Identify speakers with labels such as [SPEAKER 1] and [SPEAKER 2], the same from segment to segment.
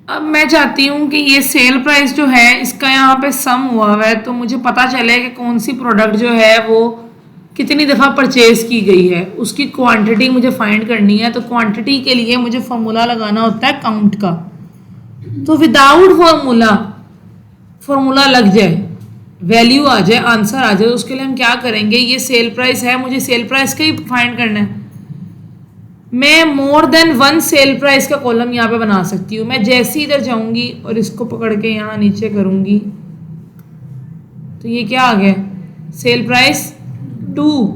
[SPEAKER 1] अब मैं चाहती हूँ कि ये सेल प्राइस जो है इसका यहाँ पे सम हुआ है, तो मुझे पता चले कि कौन सी प्रोडक्ट जो है वो कितनी दफ़ा परचेज की गई है, उसकी क्वांटिटी मुझे फाइंड करनी है। तो क्वांटिटी के लिए मुझे फॉर्मूला लगाना होता है काउंट का। तो विदाउट फॉर्मूला लग जाए, वैल्यू आ जाए, आंसर आ जाए, तो उसके लिए हम क्या करेंगे, ये सेल प्राइस है, मुझे सेल प्राइस का ही फाइंड करना है। मैं more than one sale price का कॉलम यहाँ पे बना सकती हूँ। मैं जैसे इधर जाऊंगी और इसको पकड़ के यहाँ नीचे करूंगी तो ये क्या आ गया, सेल प्राइस 2।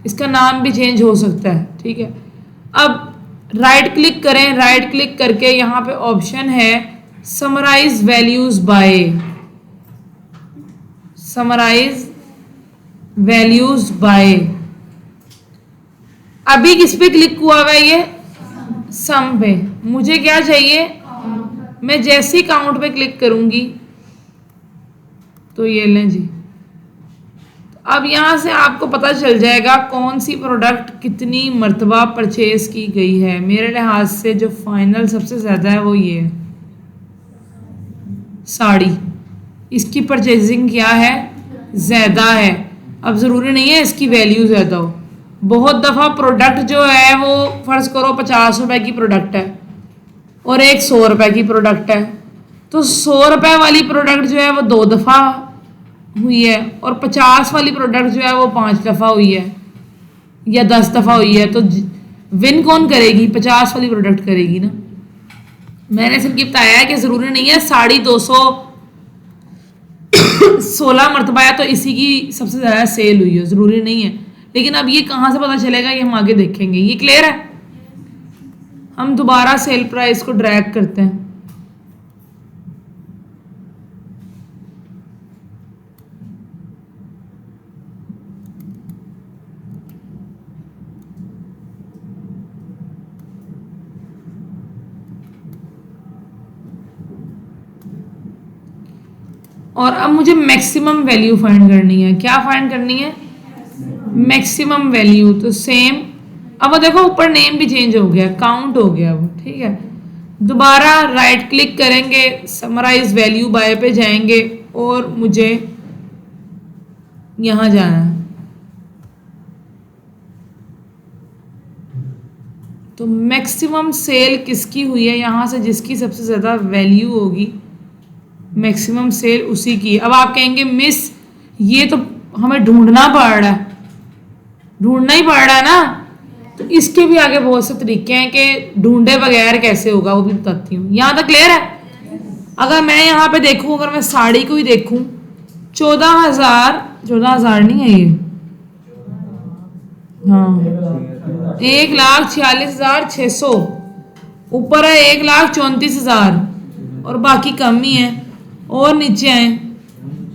[SPEAKER 1] इसका नाम भी चेंज हो सकता है, ठीक है। अब राइट क्लिक करें, राइट क्लिक करके यहाँ पे ऑप्शन है summarise values by, summarise values by. अभी किस पे क्लिक हुआ हुआ है, ये सम पे। मुझे क्या चाहिए, मैं जैसे ही काउंट पे क्लिक करूंगी तो ये लें जी। अब यहां से आपको पता चल जाएगा कौन सी प्रोडक्ट कितनी मर्तबा परचेज की गई है। मेरे लिहाज से जो फाइनल सबसे ज्यादा है वो ये है, साड़ी। इसकी परचेजिंग क्या है, ज्यादा है। अब जरूरी नहीं है इसकी वैल्यू ज्यादा हो। बहुत दफ़ा प्रोडक्ट जो है वो फर्ज करो 50 रुपए की प्रोडक्ट है और एक 100 रुपए की प्रोडक्ट है, तो 100 रुपए वाली प्रोडक्ट जो है वो 2 दफ़ा हुई है और 50 वाली प्रोडक्ट जो है वो 5 दफ़ा हुई है या 10 दफ़ा हुई है। तो विन कौन करेगी, 50 वाली प्रोडक्ट करेगी ना। मैंने सिर्फ ये बताया है कि ज़रूरी नहीं है साड़ी 216 मरतबा है तो इसी की सबसे ज़्यादा सेल हुई है, ज़रूरी नहीं है। लेकिन अब ये कहाँ से पता चलेगा, ये हम आगे देखेंगे। ये क्लियर है। हम दोबारा सेल प्राइस को ड्रैग करते हैं। और अब मुझे मैक्सिमम वैल्यू फाइंड करनी है। क्या फाइंड करनी है, मैक्सिमम वैल्यू। तो सेम, अब वो देखो ऊपर नेम भी चेंज हो गया, काउंट हो गया वो, ठीक है। दोबारा राइट क्लिक करेंगे, समराइज वैल्यू बाय पे जाएंगे और मुझे यहां जाना है। तो मैक्सिमम सेल किसकी हुई है, यहां से जिसकी सबसे ज्यादा वैल्यू होगी मैक्सिमम सेल उसी की। अब आप कहेंगे मिस ये तो हमें ढूंढना पड़ रहा है, ढूंढना ही पड़ रहा है ना। तो इसके भी आगे बहुत से तरीके हैं कि ढूंढे बगैर कैसे होगा, वो भी बताती हूँ। यहाँ तक क्लियर है। अगर मैं यहाँ पे देखूँ, अगर मैं साड़ी को ही देखूँ, 14,000 नहीं है ये, हाँ 1,46,600, ऊपर है 1,34,000 और बाकी कम ही है। और नीचे है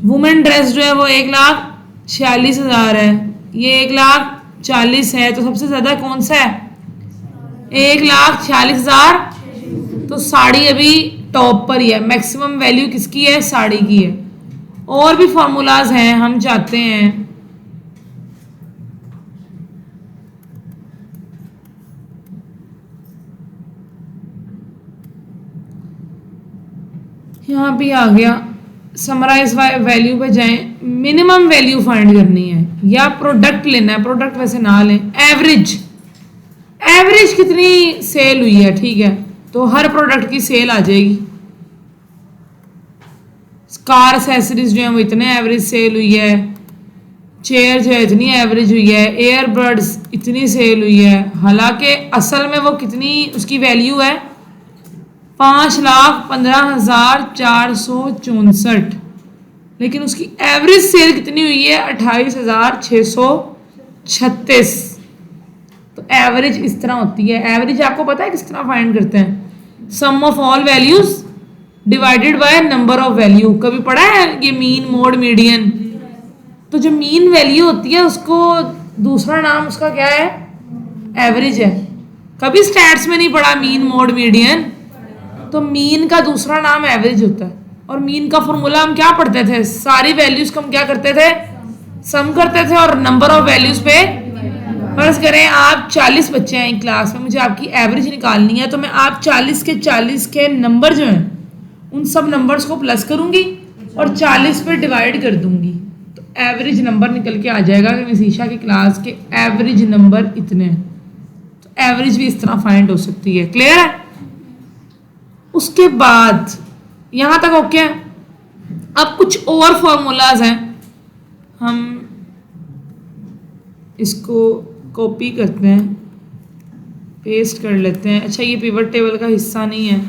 [SPEAKER 1] वुमेन ड्रेस जो है वो 1,46,000 है, ये 1,40,000 है। तो सबसे ज्यादा कौन सा है, 1,46,000। तो साड़ी अभी टॉप पर ही है। मैक्सिमम वैल्यू किसकी है, साड़ी की है। और भी फॉर्मूलाज हैं, हम चाहते हैं यहाँ भी आ गया। समराइज वैल्यू पे जाएं, मिनिमम वैल्यू फाइंड करनी है या प्रोडक्ट लेना है। प्रोडक्ट वैसे ना लें, एवरेज, एवरेज कितनी सेल हुई है, ठीक है। तो हर प्रोडक्ट की सेल आ जाएगी। कार एक्सेसरीज जो है वो इतने एवरेज सेल हुई है, चेयर जो है इतनी एवरेज हुई है, एयरबड्स इतनी सेल हुई है। हालांकि असल में वो कितनी उसकी वैल्यू है, 5,15,464, लेकिन उसकी एवरेज सेल कितनी हुई है, 28,636। तो एवरेज इस तरह होती है। एवरेज आपको पता है किस तरह फाइंड करते हैं, sum of all values divided by number of value. कभी पढ़ा है ये मीन, मोड, मीडियन। तो जो मीन वैल्यू होती है उसको दूसरा नाम उसका क्या है, एवरेज है। कभी स्टैट्स में नहीं पढ़ा मीन, मोड, मीडियन। तो मीन का दूसरा नाम एवरेज होता है। और मीन का फॉर्मूला हम क्या पढ़ते थे, सारी वैल्यूज को हम क्या करते थे, सम करते थे और नंबर ऑफ वैल्यूज पे। फर्ज करें आप 40 बच्चे हैं एक क्लास में, मुझे आपकी एवरेज निकालनी है। तो मैं आप 40 के नंबर जो हैं उन सब नंबर्स को प्लस करूंगी और 40 पे डिवाइड कर दूंगी, तो एवरेज नंबर निकल के आ जाएगा कि मिसीशा की क्लास के एवरेज नंबर इतने हैं। तो एवरेज भी इस तरह फाइंड हो सकती है। क्लियर है? उसके बाद यहां तक ओके है। अब कुछ और फॉर्मूलाज हैं, हम इसको कॉपी करते हैं, पेस्ट कर लेते हैं। अच्छा, ये पिवट टेबल का हिस्सा नहीं है,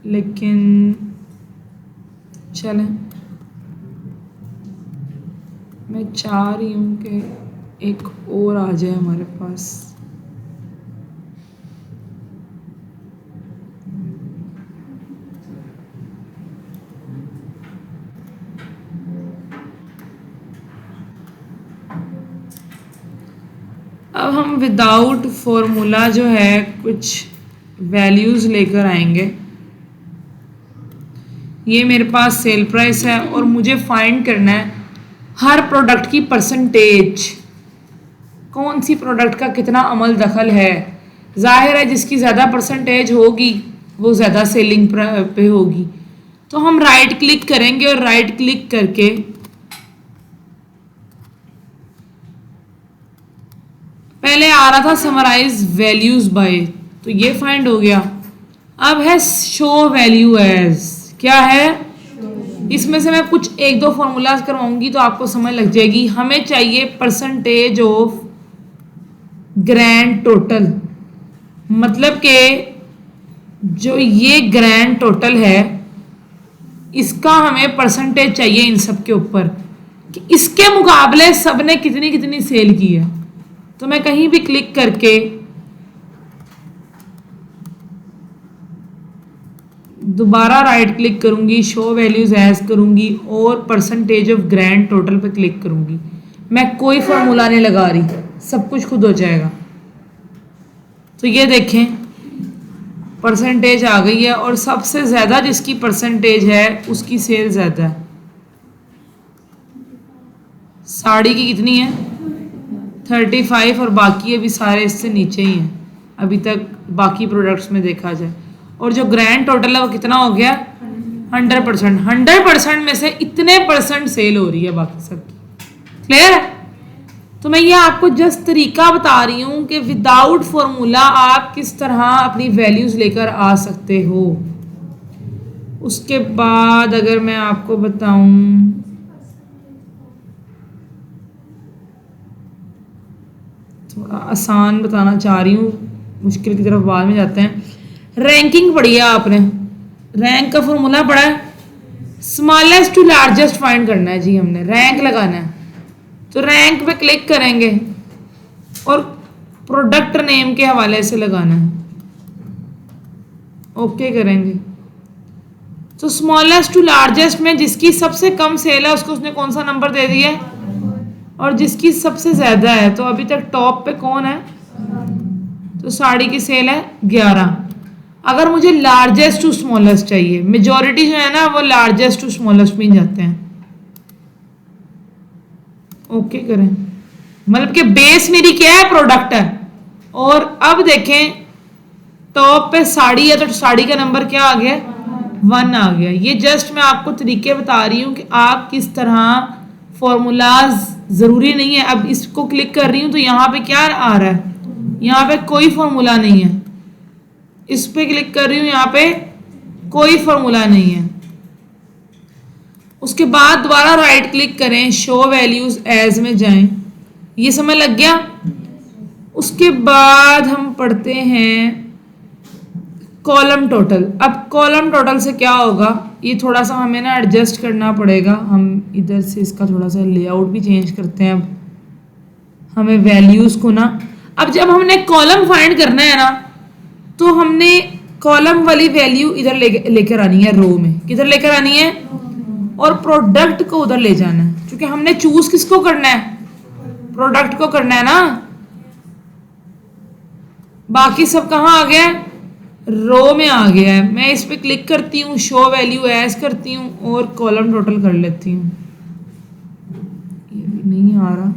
[SPEAKER 1] लेकिन चलें, मैं चाह रही हूँ कि एक और आ जाए हमारे पास। अब हम विदाउट फॉर्मूला जो है कुछ वैल्यूज़ लेकर आएंगे। ये मेरे पास सेल प्राइस है और मुझे फाइंड करना है हर प्रोडक्ट की परसेंटेज, कौन सी प्रोडक्ट का कितना अमल दखल है। जाहिर है जिसकी ज़्यादा परसेंटेज होगी वो ज़्यादा सेलिंग पे होगी। तो हम राइट क्लिक करेंगे और राइट क्लिक करके पहले आ रहा था समराइज वैल्यूज बाय, तो ये फाइंड हो गया। अब है शो वैल्यू एज, क्या है? इसमें से मैं कुछ एक दो फॉर्मूलाज करवाऊंगी तो आपको समझ लग जाएगी। हमें चाहिए परसेंटेज ऑफ ग्रैंड टोटल, मतलब कि जो ये ग्रैंड टोटल है इसका हमें परसेंटेज चाहिए इन सब के ऊपर कि इसके मुकाबले सबने कितनी कितनी सेल की है। तो मैं कहीं भी क्लिक करके दोबारा राइट क्लिक करूंगी, शो वैल्यूज एज करूंगी और परसेंटेज ऑफ ग्रैंड टोटल पे क्लिक करूंगी। मैं कोई फॉर्मूला नहीं लगा रही, सब कुछ खुद हो जाएगा। तो ये देखें परसेंटेज आ गई है और सबसे ज़्यादा जिसकी परसेंटेज है उसकी सेल ज़्यादा है। साड़ी की कितनी है? 35 और बाकी अभी सारे इससे नीचे ही हैं अभी तक बाकी प्रोडक्ट्स में देखा जाए। और जो ग्रैंड टोटल है वो कितना हो गया? 100%। 100% में से इतने परसेंट सेल हो रही है बाकी सबकी। क्लियर है? तो मैं ये आपको जस्ट तरीका बता रही हूँ कि विदाउट फॉर्मूला आप किस तरह अपनी वैल्यूज लेकर आ सकते हो। उसके बाद अगर मैं आपको बताऊं, थोड़ा आसान बताना चाह रही हूँ, मुश्किल की तरफ बाद में जाते हैं। रैंकिंग पढ़ी है आपने, रैंक का फॉर्मूला पढ़ा है, स्मॉलेस्ट टू लार्जेस्ट फाइंड करना है जी, हमने रैंक लगाना है। तो रैंक पे क्लिक करेंगे और प्रोडक्ट नेम के हवाले से लगाना है, ओके करेंगे। तो स्मॉलेस्ट टू लार्जेस्ट में जिसकी सबसे कम सेल है उसको उसने कौन सा नंबर दे दिया है, और जिसकी सबसे ज्यादा है, तो अभी तक टॉप पे कौन है? तो साड़ी की सेल है 11। अगर मुझे लार्जेस्ट टू स्मॉलेस्ट चाहिए, मेजॉरिटी जो है ना वो लार्जेस्ट टू स्मॉलेस्ट में जाते हैं, ओके करें। मतलब कि बेस मेरी क्या है? प्रोडक्ट है। और अब देखें टॉप पे साड़ी है तो साड़ी का नंबर क्या आ गया? 1 आ गया। ये जस्ट मैं आपको तरीके बता रही हूँ कि आप किस तरह फॉर्मूलाज, ज़रूरी नहीं है। अब इसको क्लिक कर रही हूँ तो यहाँ पे क्या आ रहा है? यहाँ पे कोई फॉर्मूला नहीं है। इस पे क्लिक कर रही हूँ, यहाँ पे कोई फॉर्मूला नहीं है। उसके बाद दोबारा राइट क्लिक करें, शो वैल्यूज एज में जाएं, ये समय लग गया। उसके बाद हम पढ़ते हैं कॉलम टोटल। अब कॉलम टोटल से क्या होगा, ये थोड़ा सा हमें ना एडजस्ट करना पड़ेगा। हम इधर से इसका थोड़ा सा लेआउट भी चेंज करते हैं। अब हमें वैल्यूज को ना, अब जब हमने कॉलम फाइंड करना है ना तो हमने कॉलम वाली वैल्यू इधर लेकर आनी है, रो में किधर लेकर आनी है, और प्रोडक्ट को उधर ले जाना है। क्योंकि हमने चूज किसको करना है? प्रोडक्ट को करना है ना। बाकी सब कहाँ आ गया? रो में आ गया है। मैं इस पे क्लिक करती हूँ, शो वैल्यू एज करती हूँ और कॉलम टोटल कर लेती हूँ। ये भी नहीं आ रहा।